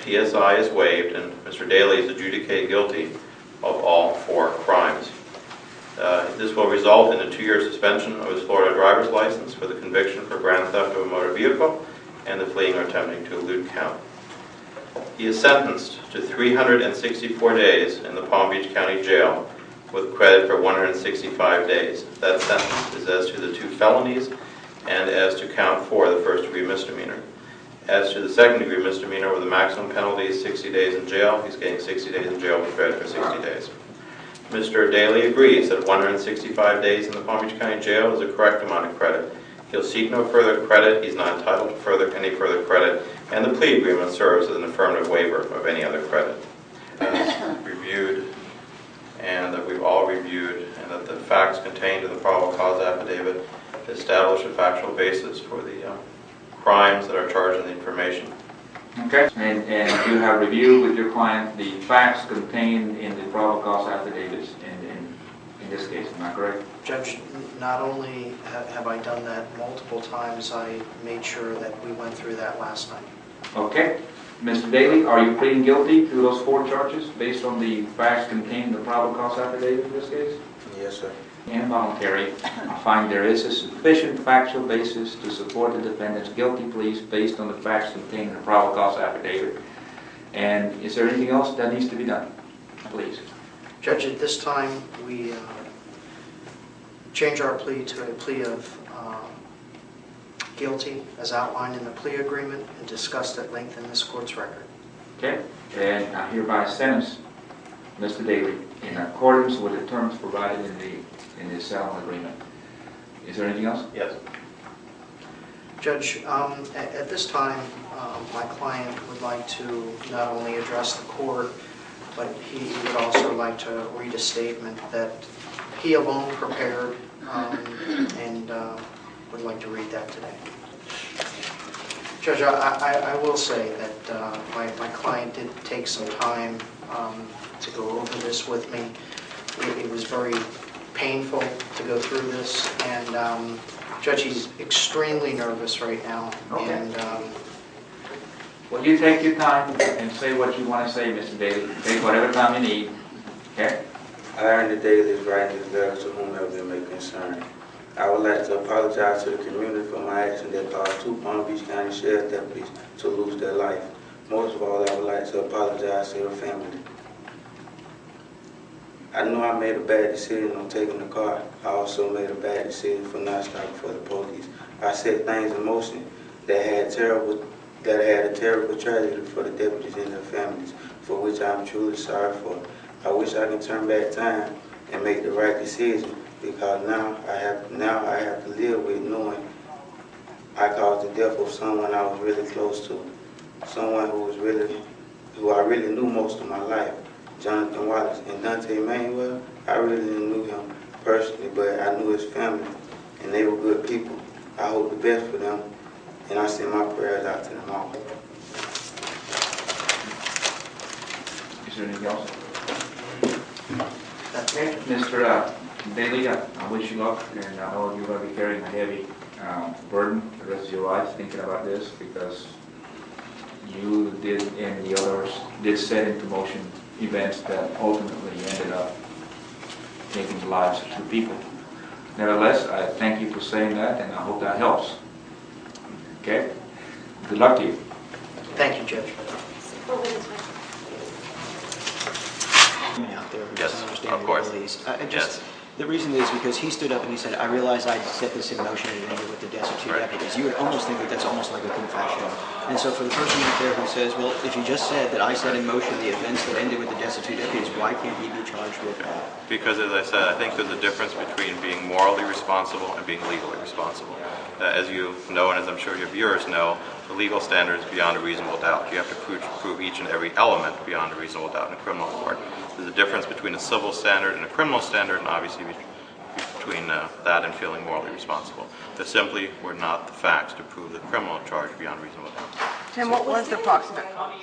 PSI is waived and Mr. Daley is adjudicated guilty of all 4 crimes. This will result in a 2-year suspension of his Florida driver's license for the conviction for grand theft of a motor vehicle and the fleeing or attempting to elude count. He is sentenced to 364 days in the Palm Beach County Jail with credit for 165 days. That sentence is as to the 2 felonies and as to count 4, the first-degree misdemeanor. As to the second-degree misdemeanor, where the maximum penalty is 60 days in jail, he's getting 60 days in jail with credit for 60 days. Mr. Daley agrees that 165 days in the Palm Beach County Jail is the correct amount of credit. He'll seek no further credit. He's not entitled to any further credit, and the plea agreement serves as an affirmative waiver of any other credit. Reviewed, and that we've all reviewed, and that the facts contained in the probable cause affidavit establish a factual basis for the crimes that are charged in the information. Okay, and you have reviewed with your client the facts contained in the probable cause affidavits in this case, am I correct? Judge, not only have I done that multiple times, I made sure that we went through that last night. Okay. Mr. Daley, are you pleading guilty to those 4 charges based on the facts contained in the probable cause affidavit in this case? Yes, sir. Involuntary. I find there is a sufficient factual basis to support the defendant's guilty pleas based on the facts contained in the probable cause affidavit. And is there anything else that needs to be done? Please. Judge, at this time, we change our plea to a plea of guilty as outlined in the plea agreement and discussed at length in this court's record. Okay. And I hereby sentence Mr. Daley in accordance with the terms provided in the settlement agreement. Is there anything else? Yes. Judge, at this time, my client would like to not only address the court, but he would also like to read a statement that he alone prepared and would like to read that today. Judge, I will say that my client did take some time to go over this with me. It was very painful to go through this, and Judge, he's extremely nervous right now. Okay. And well, you take your time and say what you want to say, Mr. Daley. Take whatever time you need. Okay? I, Ernie Daley, is writing this letter to whomever it may concern. I would like to apologize to the community for my action that caused 2 Palm Beach County Sheriff deputies to lose their life. Most of all, I would like to apologize to their family. I know I made a bad decision on taking the car. I also made a bad decision for not stopping for the police. I set things in motion that had a terrible tragedy for the deputies and their families, for which I am truly sorry for. I wish I could turn back time and make the right decision, because now I have to live with knowing I caused the death of someone I was really close to, someone who I really knew most of my life. Jonathan Wallace and Dante Manuel, I really didn't know him personally, but I knew his family, and they were good people. I hope the best for them, and I send my prayers out to them all. Is there anything else? that's Okay, Mr. Daley, I wish you luck, and I know you're going to be carrying a heavy burden the rest of your life thinking about this, because you did and the others did set into motion events that ultimately ended up taking the lives of 2 people. Nevertheless, I thank you for saying that, and I hope that helps. Okay? Good luck to you. Thank you, Judge. Out there who Yes, doesn't understand of the course. legalese. Yes. The reason is because he stood up and he said, I realized I'd set this in motion in anger with the deaths of 2 Right. deputies. You would almost think that that's almost like a confession. And so for the person out there who says, well, if you just said that I set in motion the events that ended with the deaths of 2 deputies, why can't he be charged with that? Because, as I said, I think there's a difference between being morally responsible and being legally responsible. As you know, and as I'm sure your viewers know, the legal standard is beyond a reasonable doubt. You have to prove each and every element beyond a reasonable doubt in a criminal court. There's a difference between a civil standard and a criminal standard, and obviously between that and feeling morally responsible. There simply were not the facts to prove the criminal charge beyond reasonable doubt. And what was the approximate cost?